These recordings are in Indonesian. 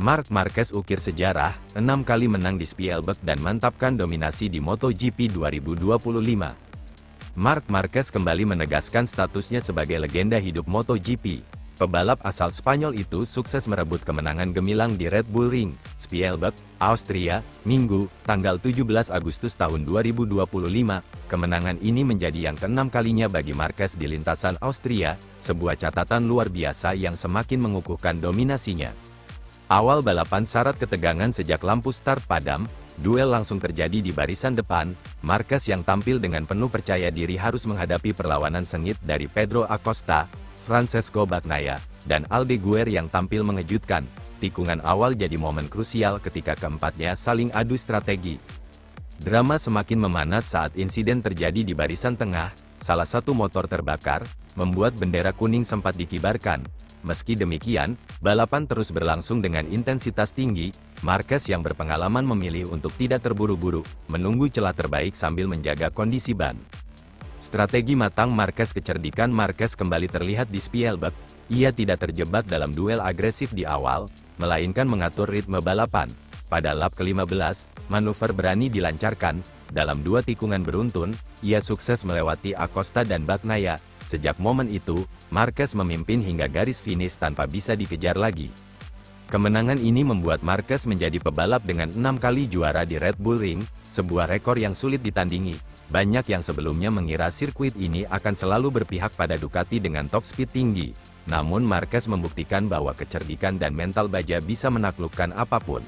Marc Marquez ukir sejarah, 6 kali menang di Spielberg dan mantapkan dominasi di MotoGP 2025. Marc Marquez kembali menegaskan statusnya sebagai legenda hidup MotoGP. Pebalap asal Spanyol itu sukses merebut kemenangan gemilang di Red Bull Ring, Spielberg, Austria, Minggu, tanggal 17 Agustus tahun 2025. Kemenangan ini menjadi yang ke-6 kalinya bagi Marquez di lintasan Austria, sebuah catatan luar biasa yang semakin mengukuhkan dominasinya. Awal balapan syarat ketegangan sejak lampu start padam, duel langsung terjadi di barisan depan. Marquez yang tampil dengan penuh percaya diri harus menghadapi perlawanan sengit dari Pedro Acosta, Francesco Bagnaia, dan Aldeguer yang tampil mengejutkan. Tikungan awal jadi momen krusial ketika keempatnya saling adu strategi. Drama semakin memanas saat insiden terjadi di barisan tengah, salah satu motor terbakar, membuat bendera kuning sempat dikibarkan. Meski demikian, balapan terus berlangsung dengan intensitas tinggi. Marquez yang berpengalaman memilih untuk tidak terburu-buru, menunggu celah terbaik sambil menjaga kondisi ban. Strategi matang Marquez. Kecerdikan Marquez kembali terlihat di Spielberg. Ia tidak terjebak dalam duel agresif di awal, melainkan mengatur ritme balapan. Pada lap ke-15, manuver berani dilancarkan. Dalam 2 tikungan beruntun, ia sukses melewati Acosta dan Bagnaia. Sejak momen itu, Marquez memimpin hingga garis finish tanpa bisa dikejar lagi. Kemenangan ini membuat Marquez menjadi pebalap dengan 6 kali juara di Red Bull Ring, sebuah rekor yang sulit ditandingi. Banyak yang sebelumnya mengira sirkuit ini akan selalu berpihak pada Ducati dengan top speed tinggi. Namun Marquez membuktikan bahwa kecerdikan dan mental baja bisa menaklukkan apapun.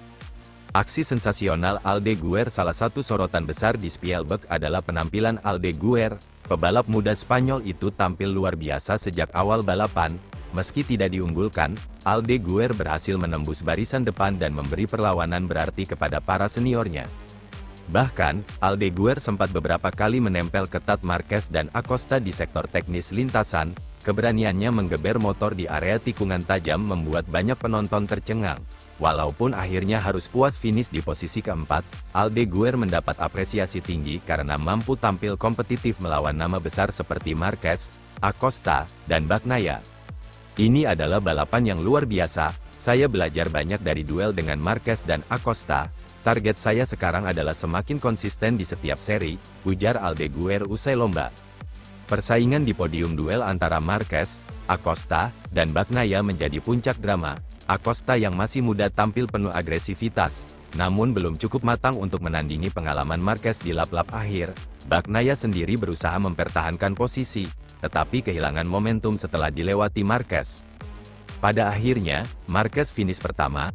Aksi sensasional Aldeguer. Salah satu sorotan besar di Spielberg adalah penampilan Aldeguer. Pebalap muda Spanyol itu tampil luar biasa sejak awal balapan. Meski tidak diunggulkan, Aldeguer berhasil menembus barisan depan dan memberi perlawanan berarti kepada para seniornya. Bahkan, Aldeguer sempat beberapa kali menempel ketat Marquez dan Acosta di sektor teknis lintasan. Keberaniannya menggeber motor di area tikungan tajam membuat banyak penonton tercengang. Walaupun akhirnya harus puas finish di posisi keempat, Aldeguer mendapat apresiasi tinggi karena mampu tampil kompetitif melawan nama besar seperti Marquez, Acosta, dan Bagnaia. Ini adalah balapan yang luar biasa. Saya belajar banyak dari duel dengan Marquez dan Acosta. Target saya sekarang adalah semakin konsisten di setiap seri, ujar Aldeguer usai lomba. Persaingan di podium duel antara Marquez, Acosta, dan Bagnaia menjadi puncak drama. Acosta yang masih muda tampil penuh agresivitas, namun belum cukup matang untuk menandingi pengalaman Marquez di lap-lap akhir. Bagnaia sendiri berusaha mempertahankan posisi, tetapi kehilangan momentum setelah dilewati Marquez. Pada akhirnya, Marquez finish pertama.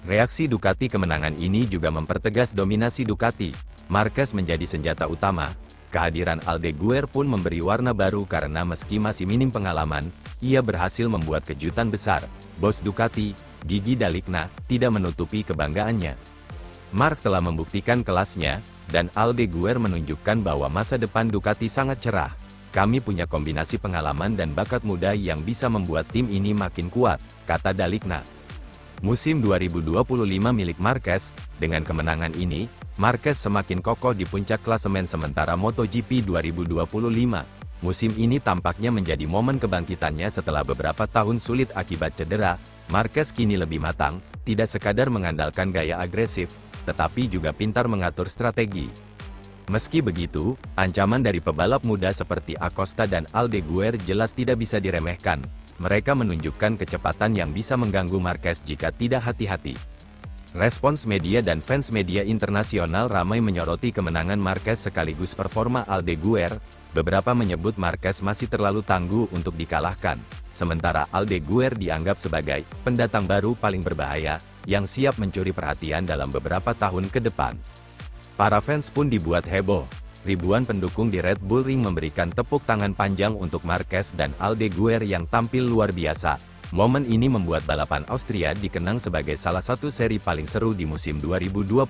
Reaksi Ducati kemenangan ini juga mempertegas dominasi Ducati. Marquez menjadi senjata utama. Kehadiran Aldeguer pun memberi warna baru karena meski masih minim pengalaman, ia berhasil membuat kejutan besar. Bos Ducati, Gigi Dalicna, tidak menutupi kebanggaannya. Marc telah membuktikan kelasnya, dan Aldeguer menunjukkan bahwa masa depan Ducati sangat cerah. Kami punya kombinasi pengalaman dan bakat muda yang bisa membuat tim ini makin kuat, kata Dalicna. Musim 2025 milik Marquez. Dengan kemenangan ini, Marquez semakin kokoh di puncak klasemen sementara MotoGP 2025. Musim ini tampaknya menjadi momen kebangkitannya setelah beberapa tahun sulit akibat cedera. Marquez kini lebih matang, tidak sekadar mengandalkan gaya agresif, tetapi juga pintar mengatur strategi. Meski begitu, ancaman dari pebalap muda seperti Acosta dan Aldeguer jelas tidak bisa diremehkan. Mereka menunjukkan kecepatan yang bisa mengganggu Marquez jika tidak hati-hati. Respons media dan fans media internasional ramai menyoroti kemenangan Marquez sekaligus performa Aldeguer. Beberapa menyebut Marquez masih terlalu tangguh untuk dikalahkan, sementara Aldeguer dianggap sebagai pendatang baru paling berbahaya, yang siap mencuri perhatian dalam beberapa tahun ke depan. Para fans pun dibuat heboh. Ribuan pendukung di Red Bull Ring memberikan tepuk tangan panjang untuk Marquez dan Aldeguer yang tampil luar biasa. Momen ini membuat balapan Austria dikenang sebagai salah satu seri paling seru di musim 2025.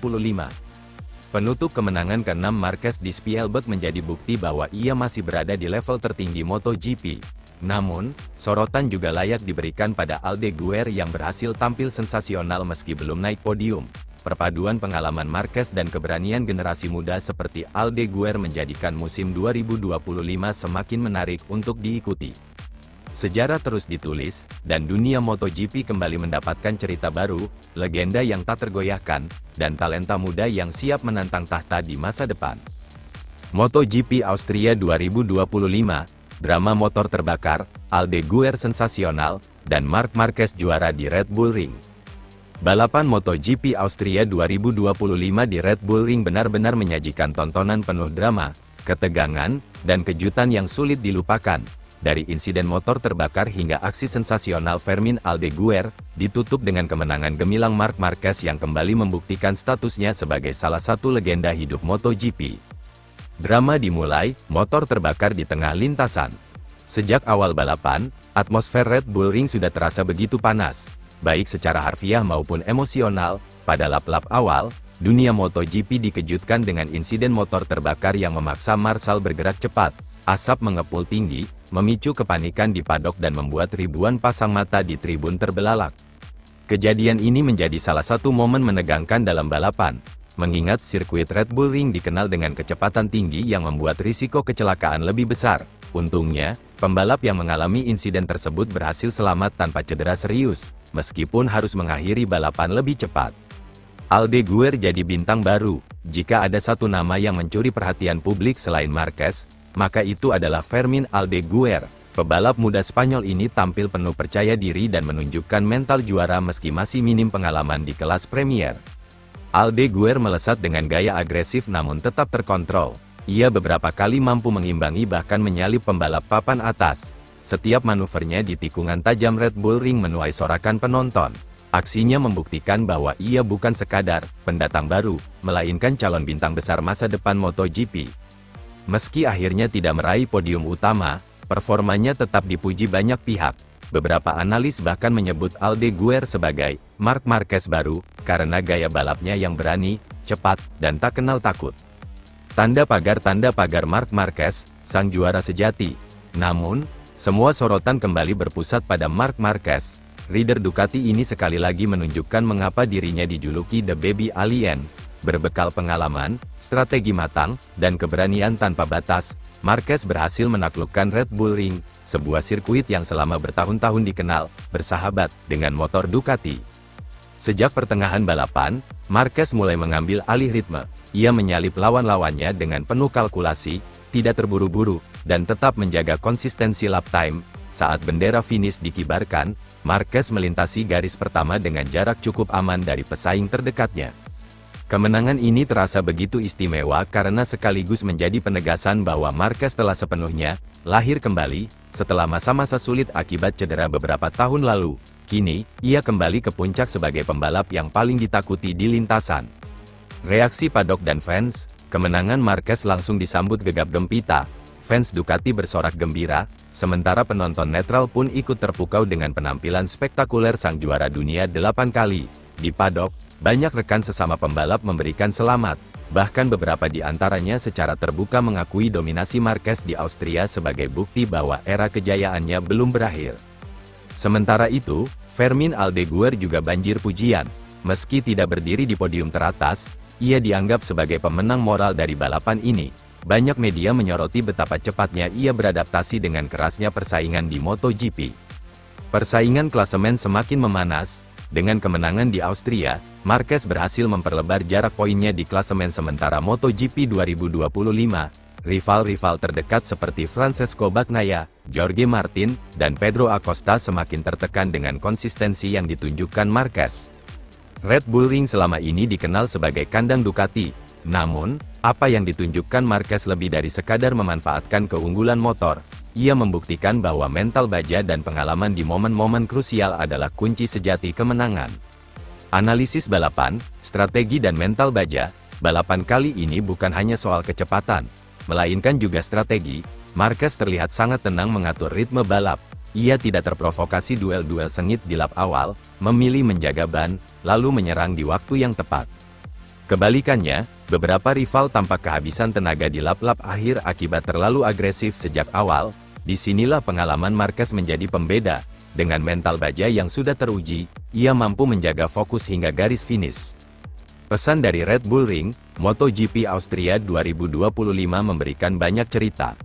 Penutup kemenangan ke-6 Marquez di Spielberg menjadi bukti bahwa ia masih berada di level tertinggi MotoGP. Namun, sorotan juga layak diberikan pada Aldeguer yang berhasil tampil sensasional meski belum naik podium. Perpaduan pengalaman Marquez dan keberanian generasi muda seperti Aldeguer menjadikan musim 2025 semakin menarik untuk diikuti. Sejarah terus ditulis, dan dunia MotoGP kembali mendapatkan cerita baru, legenda yang tak tergoyahkan, dan talenta muda yang siap menantang tahta di masa depan. MotoGP Austria 2025, drama motor terbakar, Aldeguer sensasional, dan Marc Marquez juara di Red Bull Ring. Balapan MotoGP Austria 2025 di Red Bull Ring benar-benar menyajikan tontonan penuh drama, ketegangan, dan kejutan yang sulit dilupakan. Dari insiden motor terbakar hingga aksi sensasional Fermin Aldeguer, ditutup dengan kemenangan gemilang Marc Marquez yang kembali membuktikan statusnya sebagai salah satu legenda hidup MotoGP. Drama dimulai, motor terbakar di tengah lintasan. Sejak awal balapan, atmosfer Red Bull Ring sudah terasa begitu panas, baik secara harfiah maupun emosional. Pada lap-lap awal, dunia MotoGP dikejutkan dengan insiden motor terbakar yang memaksa Marshall bergerak cepat. Asap mengepul tinggi, memicu kepanikan di padok dan membuat ribuan pasang mata di tribun terbelalak. Kejadian ini menjadi salah satu momen menegangkan dalam balapan, mengingat sirkuit Red Bull Ring dikenal dengan kecepatan tinggi yang membuat risiko kecelakaan lebih besar. Untungnya, pembalap yang mengalami insiden tersebut berhasil selamat tanpa cedera serius, meskipun harus mengakhiri balapan lebih cepat. Aldeguer jadi bintang baru. Jika ada satu nama yang mencuri perhatian publik selain Marquez, maka itu adalah Fermin Aldeguer. Pebalap muda Spanyol ini tampil penuh percaya diri dan menunjukkan mental juara meski masih minim pengalaman di kelas Premier. Aldeguer melesat dengan gaya agresif namun tetap terkontrol. Ia beberapa kali mampu mengimbangi bahkan menyalip pembalap papan atas. Setiap manuvernya di tikungan tajam Red Bull Ring menuai sorakan penonton. Aksinya membuktikan bahwa ia bukan sekadar pendatang baru, melainkan calon bintang besar masa depan MotoGP. Meski akhirnya tidak meraih podium utama, performanya tetap dipuji banyak pihak. Beberapa analis bahkan menyebut Aldeguer sebagai Marc Marquez baru, karena gaya balapnya yang berani, cepat, dan tak kenal takut. Tanda pagar Marc Marquez, sang juara sejati. Namun, semua sorotan kembali berpusat pada Marc Marquez. Rider Ducati ini sekali lagi menunjukkan mengapa dirinya dijuluki The Baby Alien. Berbekal pengalaman, strategi matang, dan keberanian tanpa batas, Marquez berhasil menaklukkan Red Bull Ring, sebuah sirkuit yang selama bertahun-tahun dikenal bersahabat dengan motor Ducati. Sejak pertengahan balapan, Marquez mulai mengambil alih ritme. Ia menyalip lawan-lawannya dengan penuh kalkulasi, tidak terburu-buru, dan tetap menjaga konsistensi lap time. Saat bendera finish dikibarkan, Marquez melintasi garis pertama dengan jarak cukup aman dari pesaing terdekatnya. Kemenangan ini terasa begitu istimewa karena sekaligus menjadi penegasan bahwa Marquez telah sepenuhnya lahir kembali setelah masa-masa sulit akibat cedera beberapa tahun lalu. Kini, ia kembali ke puncak sebagai pembalap yang paling ditakuti di lintasan. Reaksi padok dan fans, kemenangan Marquez langsung disambut gegap gempita. Fans Ducati bersorak gembira, sementara penonton netral pun ikut terpukau dengan penampilan spektakuler sang juara dunia 8 kali. Di padok, banyak rekan sesama pembalap memberikan selamat, bahkan beberapa di antaranya secara terbuka mengakui dominasi Marquez di Austria sebagai bukti bahwa era kejayaannya belum berakhir. Sementara itu, Fermin Aldeguer juga banjir pujian. Meski tidak berdiri di podium teratas, ia dianggap sebagai pemenang moral dari balapan ini. Banyak media menyoroti betapa cepatnya ia beradaptasi dengan kerasnya persaingan di MotoGP. Persaingan klasemen semakin memanas. Dengan kemenangan di Austria, Marquez berhasil memperlebar jarak poinnya di klasemen sementara MotoGP 2025. Rival-rival terdekat seperti Francesco Bagnaia, Jorge Martin, dan Pedro Acosta semakin tertekan dengan konsistensi yang ditunjukkan Marquez. Red Bull Ring selama ini dikenal sebagai kandang Ducati. Namun, apa yang ditunjukkan Marquez lebih dari sekadar memanfaatkan keunggulan motor. Ia membuktikan bahwa mental baja dan pengalaman di momen-momen krusial adalah kunci sejati kemenangan. Analisis balapan, strategi dan mental baja, balapan kali ini bukan hanya soal kecepatan, melainkan juga strategi. Marquez terlihat sangat tenang mengatur ritme balap. Ia tidak terprovokasi duel-duel sengit di lap awal, memilih menjaga ban, lalu menyerang di waktu yang tepat. Kebalikannya, beberapa rival tampak kehabisan tenaga di lap-lap akhir akibat terlalu agresif sejak awal. Disinilah pengalaman Marquez menjadi pembeda. Dengan mental baja yang sudah teruji, ia mampu menjaga fokus hingga garis finish. Pesan dari Red Bull Ring, MotoGP Austria 2025 memberikan banyak cerita.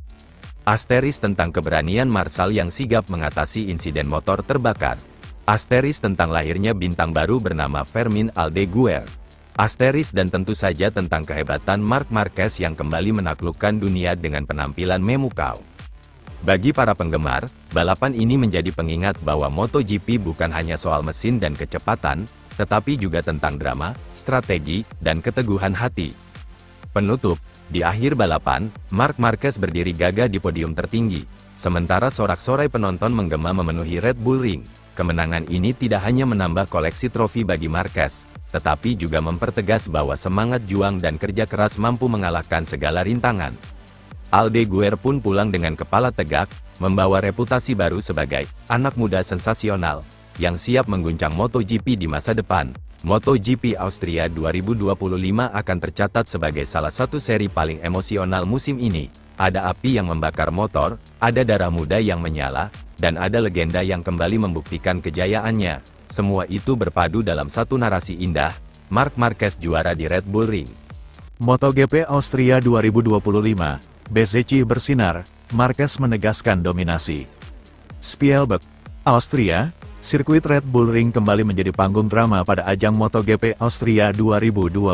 Asteris tentang keberanian Marshall yang sigap mengatasi insiden motor terbakar. Asteris tentang lahirnya bintang baru bernama Fermin Aldeguer. Asteris dan tentu saja tentang kehebatan Marc Marquez yang kembali menaklukkan dunia dengan penampilan memukau. Bagi para penggemar, balapan ini menjadi pengingat bahwa MotoGP bukan hanya soal mesin dan kecepatan, tetapi juga tentang drama, strategi, dan keteguhan hati. Penutup, di akhir balapan, Marc Marquez berdiri gagah di podium tertinggi, sementara sorak-sorai penonton menggema memenuhi Red Bull Ring. Kemenangan ini tidak hanya menambah koleksi trofi bagi Marquez, tetapi juga mempertegas bahwa semangat juang dan kerja keras mampu mengalahkan segala rintangan. Aldeguer pun pulang dengan kepala tegak, membawa reputasi baru sebagai anak muda sensasional, yang siap mengguncang MotoGP di masa depan. MotoGP Austria 2025 akan tercatat sebagai salah satu seri paling emosional musim ini. Ada api yang membakar motor, ada darah muda yang menyala, dan ada legenda yang kembali membuktikan kejayaannya. Semua itu berpadu dalam satu narasi indah, Marc Marquez juara di Red Bull Ring. MotoGP Austria 2025, Bezzecchi bersinar, Marquez menegaskan dominasi. Spielberg, Austria, sirkuit Red Bull Ring kembali menjadi panggung drama pada ajang MotoGP Austria 2025.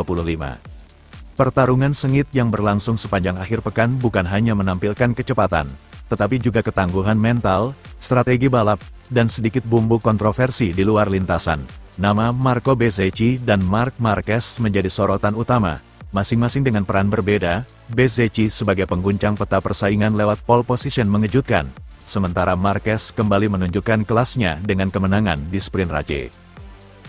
Pertarungan sengit yang berlangsung sepanjang akhir pekan bukan hanya menampilkan kecepatan, tetapi juga ketangguhan mental, strategi balap, dan sedikit bumbu kontroversi di luar lintasan. Nama Marco Bezzecchi dan Marc Marquez menjadi sorotan utama, masing-masing dengan peran berbeda. Bezzecchi sebagai pengguncang peta persaingan lewat pole position mengejutkan, sementara Marquez kembali menunjukkan kelasnya dengan kemenangan di sprint race.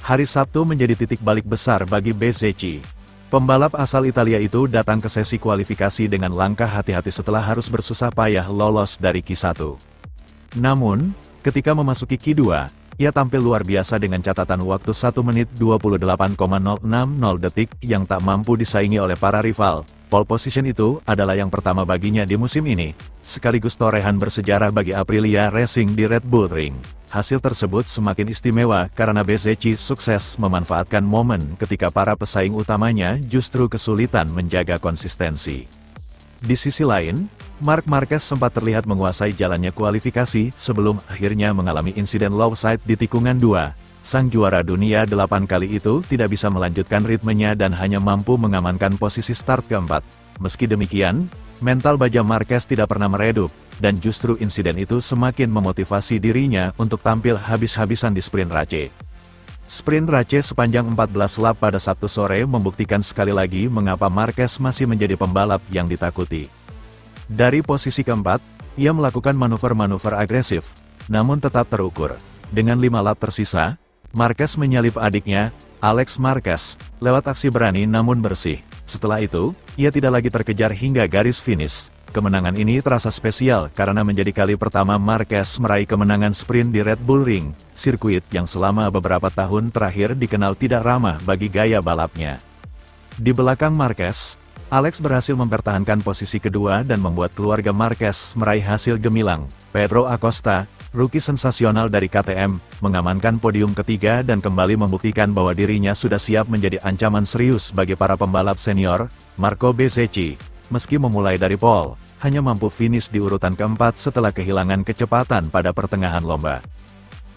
Hari Sabtu menjadi titik balik besar bagi Bezzecchi. Pembalap asal Italia itu datang ke sesi kualifikasi dengan langkah hati-hati setelah harus bersusah payah lolos dari Q1. Namun, ketika memasuki Q2, ia tampil luar biasa dengan catatan waktu 1 menit 28,060 detik yang tak mampu disaingi oleh para rival. Pole position itu adalah yang pertama baginya di musim ini, sekaligus torehan bersejarah bagi Aprilia Racing di Red Bull Ring. Hasil tersebut semakin istimewa karena Bezzecchi sukses memanfaatkan momen ketika para pesaing utamanya justru kesulitan menjaga konsistensi. Di sisi lain, Marc Marquez sempat terlihat menguasai jalannya kualifikasi sebelum akhirnya mengalami insiden lopside di tikungan 2. Sang juara dunia 8 kali itu tidak bisa melanjutkan ritmenya dan hanya mampu mengamankan posisi start keempat. Meski demikian, mental baja Marquez tidak pernah meredup, dan justru insiden itu semakin memotivasi dirinya untuk tampil habis-habisan di sprint race. Sprint race sepanjang 14 lap pada Sabtu sore membuktikan sekali lagi mengapa Marquez masih menjadi pembalap yang ditakuti. Dari posisi keempat, ia melakukan manuver-manuver agresif, namun tetap terukur. Dengan 5 lap tersisa, Marquez menyalip adiknya, Alex Marquez, lewat aksi berani namun bersih. Setelah itu, ia tidak lagi terkejar hingga garis finish. Kemenangan ini terasa spesial karena menjadi kali pertama Marquez meraih kemenangan sprint di Red Bull Ring, sirkuit yang selama beberapa tahun terakhir dikenal tidak ramah bagi gaya balapnya. Di belakang Marquez, Alex berhasil mempertahankan posisi kedua dan membuat keluarga Marquez meraih hasil gemilang. Pedro Acosta, rookie sensasional dari KTM, mengamankan podium ketiga dan kembali membuktikan bahwa dirinya sudah siap menjadi ancaman serius bagi para pembalap senior. Marco Bezzecchi, meski memulai dari pole, hanya mampu finish di urutan keempat setelah kehilangan kecepatan pada pertengahan lomba.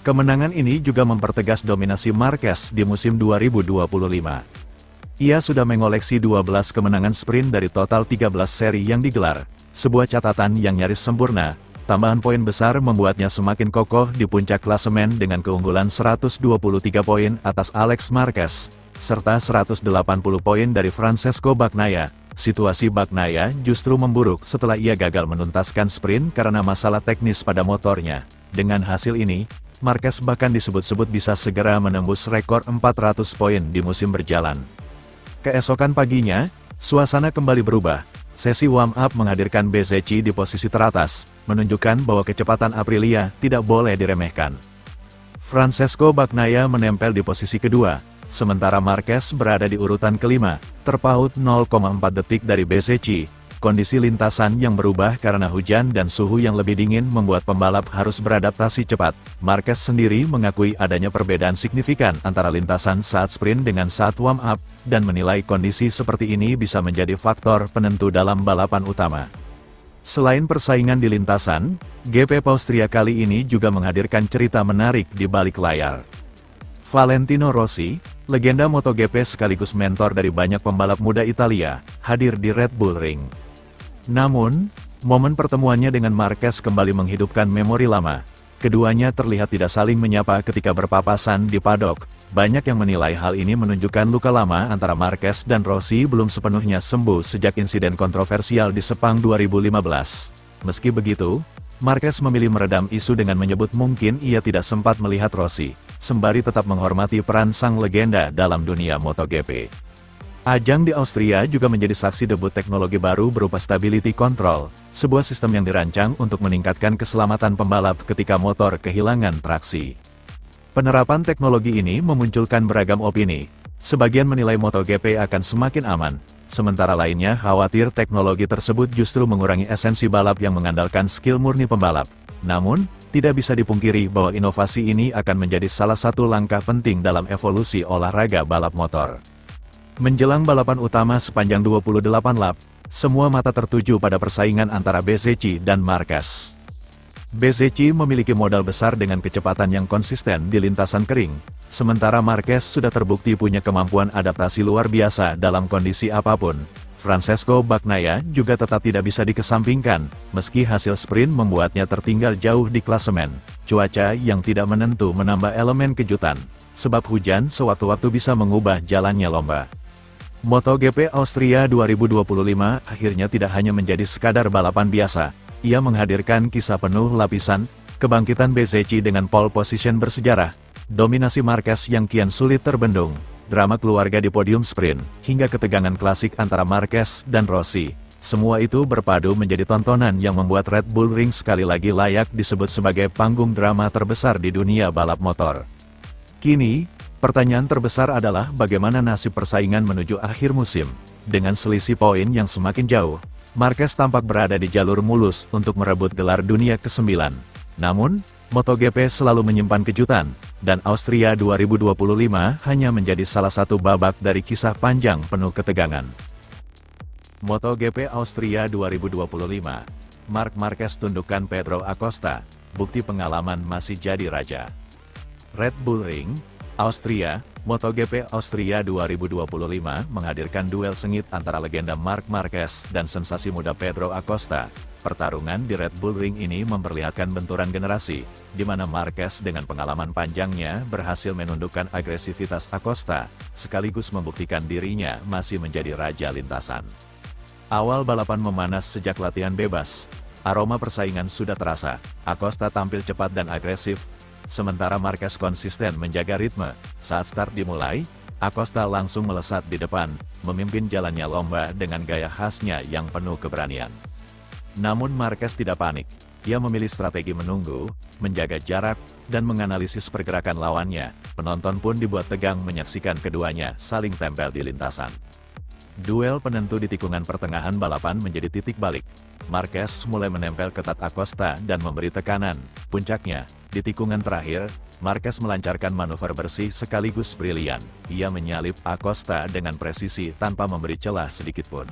Kemenangan ini juga mempertegas dominasi Marquez di musim 2025. Ia sudah mengoleksi 12 kemenangan sprint dari total 13 seri yang digelar, sebuah catatan yang nyaris sempurna. Tambahan poin besar membuatnya semakin kokoh di puncak klasemen dengan keunggulan 123 poin atas Alex Marquez, serta 180 poin dari Francesco Bagnaia. Situasi Bagnaia justru memburuk setelah ia gagal menuntaskan sprint karena masalah teknis pada motornya. Dengan hasil ini, Marquez bahkan disebut-sebut bisa segera menembus rekor 400 poin di musim berjalan. Keesokan paginya, suasana kembali berubah. Sesi warm-up menghadirkan Bezzecchi di posisi teratas, menunjukkan bahwa kecepatan Aprilia tidak boleh diremehkan. Francesco Bagnaia menempel di posisi kedua, sementara Marquez berada di urutan kelima, terpaut 0,4 detik dari Bezzecchi. Kondisi lintasan yang berubah karena hujan dan suhu yang lebih dingin membuat pembalap harus beradaptasi cepat. Marquez sendiri mengakui adanya perbedaan signifikan antara lintasan saat sprint dengan saat warm-up, dan menilai kondisi seperti ini bisa menjadi faktor penentu dalam balapan utama. Selain persaingan di lintasan, GP Austria kali ini juga menghadirkan cerita menarik di balik layar. Valentino Rossi, legenda MotoGP sekaligus mentor dari banyak pembalap muda Italia, hadir di Red Bull Ring. Namun, momen pertemuannya dengan Marquez kembali menghidupkan memori lama. Keduanya terlihat tidak saling menyapa ketika berpapasan di paddock. Banyak yang menilai hal ini menunjukkan luka lama antara Marquez dan Rossi belum sepenuhnya sembuh sejak insiden kontroversial di Sepang 2015. Meski begitu, Marquez memilih meredam isu dengan menyebut mungkin ia tidak sempat melihat Rossi, sembari tetap menghormati peran sang legenda dalam dunia MotoGP. Ajang di Austria juga menjadi saksi debut teknologi baru berupa Stability Control, sebuah sistem yang dirancang untuk meningkatkan keselamatan pembalap ketika motor kehilangan traksi. Penerapan teknologi ini memunculkan beragam opini. Sebagian menilai MotoGP akan semakin aman, sementara lainnya khawatir teknologi tersebut justru mengurangi esensi balap yang mengandalkan skill murni pembalap. Namun, tidak bisa dipungkiri bahwa inovasi ini akan menjadi salah satu langkah penting dalam evolusi olahraga balap motor. Menjelang balapan utama sepanjang 28 lap, semua mata tertuju pada persaingan antara Bezzecchi dan Marquez. Bezzecchi memiliki modal besar dengan kecepatan yang konsisten di lintasan kering, sementara Marquez sudah terbukti punya kemampuan adaptasi luar biasa dalam kondisi apapun. Francesco Bagnaia juga tetap tidak bisa dikesampingkan, meski hasil sprint membuatnya tertinggal jauh di klasemen. Cuaca yang tidak menentu menambah elemen kejutan, sebab hujan sewaktu-waktu bisa mengubah jalannya lomba. MotoGP Austria 2025 akhirnya tidak hanya menjadi sekadar balapan biasa, ia menghadirkan kisah penuh lapisan, kebangkitan Bezzecchi dengan pole position bersejarah, dominasi Marquez yang kian sulit terbendung, drama keluarga di podium sprint, hingga ketegangan klasik antara Marquez dan Rossi. Semua itu berpadu menjadi tontonan yang membuat Red Bull Ring sekali lagi layak disebut sebagai panggung drama terbesar di dunia balap motor. Kini, pertanyaan terbesar adalah bagaimana nasib persaingan menuju akhir musim. Dengan selisih poin yang semakin jauh, Marquez tampak berada di jalur mulus untuk merebut gelar dunia ke-9. Namun, MotoGP selalu menyimpan kejutan, dan Austria 2025 hanya menjadi salah satu babak dari kisah panjang penuh ketegangan. MotoGP Austria 2025, Marc Marquez tundukkan Pedro Acosta, bukti pengalaman masih jadi raja. Red Bull Ring, Austria, MotoGP Austria 2025 menghadirkan duel sengit antara legenda Marc Marquez dan sensasi muda Pedro Acosta. Pertarungan di Red Bull Ring ini memperlihatkan benturan generasi, di mana Marquez dengan pengalaman panjangnya berhasil menundukkan agresivitas Acosta, sekaligus membuktikan dirinya masih menjadi raja lintasan. Awal balapan memanas sejak latihan bebas, aroma persaingan sudah terasa, Acosta tampil cepat dan agresif, sementara Marquez konsisten menjaga ritme. Saat start dimulai, Acosta langsung melesat di depan, memimpin jalannya lomba dengan gaya khasnya yang penuh keberanian. Namun Marquez tidak panik, ia memilih strategi menunggu, menjaga jarak, dan menganalisis pergerakan lawannya. Penonton pun dibuat tegang menyaksikan keduanya saling tempel di lintasan. Duel penentu di tikungan pertengahan balapan menjadi titik balik. Marquez mulai menempel ketat Acosta dan memberi tekanan. Puncaknya, di tikungan terakhir, Marquez melancarkan manuver bersih sekaligus brilian. Ia menyalip Acosta dengan presisi tanpa memberi celah sedikitpun.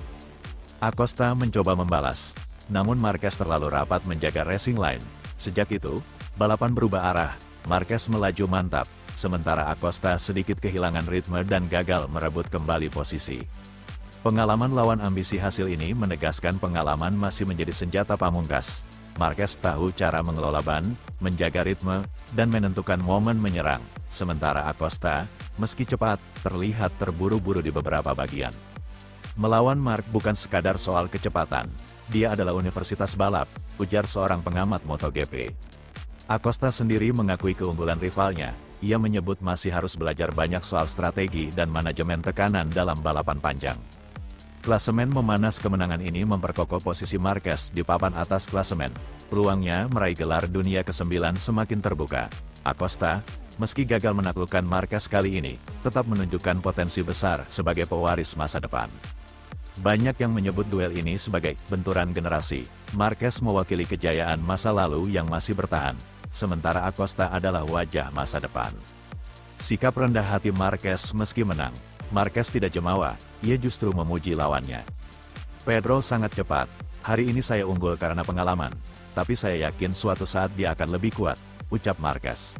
Acosta mencoba membalas, namun Marquez terlalu rapat menjaga racing line. Sejak itu, balapan berubah arah. Marquez melaju mantap, sementara Acosta sedikit kehilangan ritme dan gagal merebut kembali posisi. Pengalaman lawan ambisi hasil ini menegaskan pengalaman masih menjadi senjata pamungkas. Marquez tahu cara mengelola ban, menjaga ritme, dan menentukan momen menyerang. Sementara Acosta, meski cepat, terlihat terburu-buru di beberapa bagian. Melawan Marc bukan sekadar soal kecepatan. Dia adalah universitas balap, ujar seorang pengamat MotoGP. Acosta sendiri mengakui keunggulan rivalnya. Ia menyebut masih harus belajar banyak soal strategi dan manajemen tekanan dalam balapan panjang. Klasemen memanas kemenangan ini memperkokoh posisi Marquez di papan atas klasemen. Peluangnya meraih gelar dunia ke-9 semakin terbuka. Acosta, meski gagal menaklukkan Marquez kali ini, tetap menunjukkan potensi besar sebagai pewaris masa depan. Banyak yang menyebut duel ini sebagai benturan generasi. Marquez mewakili kejayaan masa lalu yang masih bertahan, sementara Acosta adalah wajah masa depan. Sikap rendah hati Marquez meski menang. Marquez tidak jemawa, ia justru memuji lawannya. Pedro sangat cepat. Hari ini saya unggul karena pengalaman. Tapi saya yakin suatu saat dia akan lebih kuat, ucap Marquez.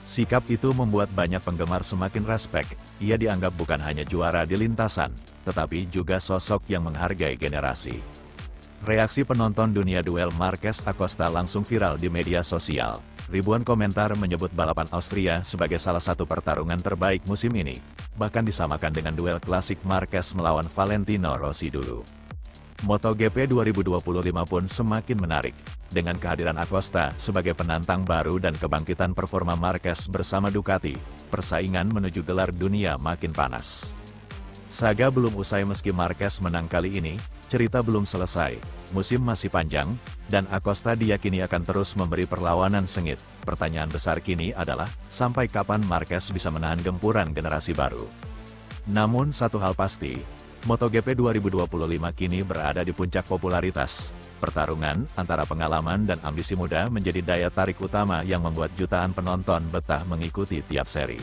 Sikap itu membuat banyak penggemar semakin respek. Ia dianggap bukan hanya juara di lintasan, tetapi juga sosok yang menghargai generasi. Reaksi penonton dunia duel Marquez-Acosta langsung viral di media sosial. Ribuan komentar menyebut balapan Austria sebagai salah satu pertarungan terbaik musim ini, bahkan disamakan dengan duel klasik Marquez melawan Valentino Rossi dulu. MotoGP 2025 pun semakin menarik, dengan kehadiran Acosta sebagai penantang baru dan kebangkitan performa Marquez bersama Ducati, persaingan menuju gelar dunia makin panas. Saga belum usai meski Marquez menang kali ini, cerita belum selesai, musim masih panjang, dan Acosta diyakini akan terus memberi perlawanan sengit. Pertanyaan besar kini adalah, sampai kapan Marquez bisa menahan gempuran generasi baru? Namun satu hal pasti, MotoGP 2025 kini berada di puncak popularitas. Pertarungan antara pengalaman dan ambisi muda menjadi daya tarik utama yang membuat jutaan penonton betah mengikuti tiap seri.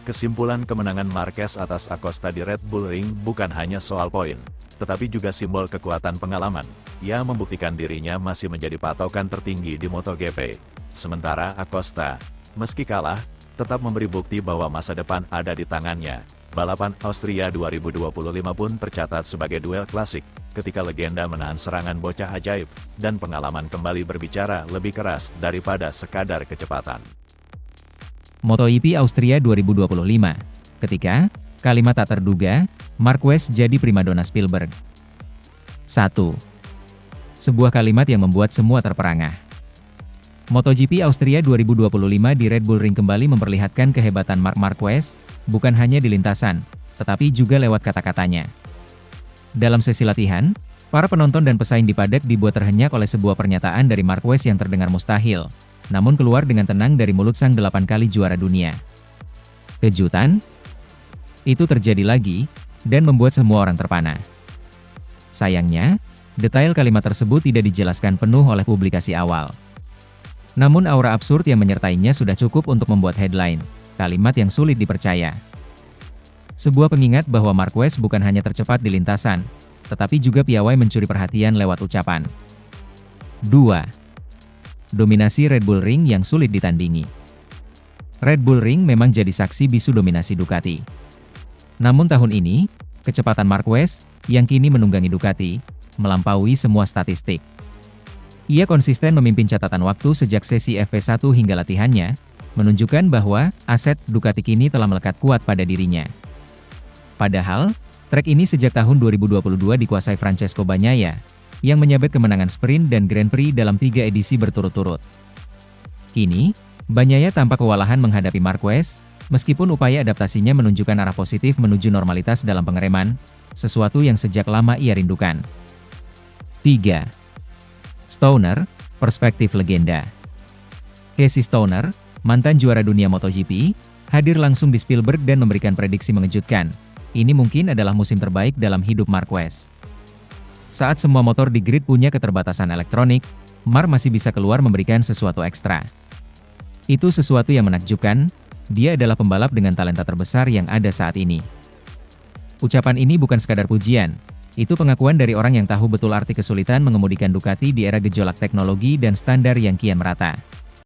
Kesimpulan kemenangan Marquez atas Acosta di Red Bull Ring bukan hanya soal poin, tetapi juga simbol kekuatan pengalaman. Ia membuktikan dirinya masih menjadi patokan tertinggi di MotoGP. Sementara Acosta, meski kalah, tetap memberi bukti bahwa masa depan ada di tangannya. Balapan Austria 2025 pun tercatat sebagai duel klasik, ketika legenda menahan serangan bocah ajaib, dan pengalaman kembali berbicara lebih keras daripada sekadar kecepatan. MotoGP Austria 2025. Ketika, kalimat tak terduga, Marquez jadi primadona Spielberg. 1. Sebuah kalimat yang membuat semua terperangah. MotoGP Austria 2025 di Red Bull Ring kembali memperlihatkan kehebatan Marc Marquez, bukan hanya di lintasan, tetapi juga lewat kata-katanya. Dalam sesi latihan, para penonton dan pesaing di paddock dibuat terhenyak oleh sebuah pernyataan dari Marquez yang terdengar mustahil, namun keluar dengan tenang dari mulut sang 8 kali juara dunia. Kejutan? Itu terjadi lagi, dan membuat semua orang terpana. Sayangnya, detail kalimat tersebut tidak dijelaskan penuh oleh publikasi awal. Namun aura absurd yang menyertainya sudah cukup untuk membuat headline, kalimat yang sulit dipercaya. Sebuah pengingat bahwa Marquez bukan hanya tercepat di lintasan, tetapi juga piawai mencuri perhatian lewat ucapan. 2. Dominasi Red Bull Ring yang sulit ditandingi. Red Bull Ring memang jadi saksi bisu dominasi Ducati. Namun tahun ini, kecepatan Marquez, yang kini menunggangi Ducati, melampaui semua statistik. Ia konsisten memimpin catatan waktu sejak sesi FP1 hingga latihannya, menunjukkan bahwa aset Ducati kini telah melekat kuat pada dirinya. Padahal, trek ini sejak tahun 2022 dikuasai Francesco Bagnaia, yang menyabet kemenangan sprint dan Grand Prix dalam 3 edisi berturut-turut. Kini, Bagnaia tampak kewalahan menghadapi Marquez, meskipun upaya adaptasinya menunjukkan arah positif menuju normalitas dalam pengereman, sesuatu yang sejak lama ia rindukan. 3. Stoner, perspektif legenda. Casey Stoner, mantan juara dunia MotoGP, hadir langsung di Spielberg dan memberikan prediksi mengejutkan. Ini mungkin adalah musim terbaik dalam hidup Marquez. Saat semua motor di grid punya keterbatasan elektronik, Marc masih bisa keluar memberikan sesuatu ekstra. Itu sesuatu yang menakjubkan, dia adalah pembalap dengan talenta terbesar yang ada saat ini. Ucapan ini bukan sekadar pujian, itu pengakuan dari orang yang tahu betul arti kesulitan mengemudikan Ducati di era gejolak teknologi dan standar yang kian merata.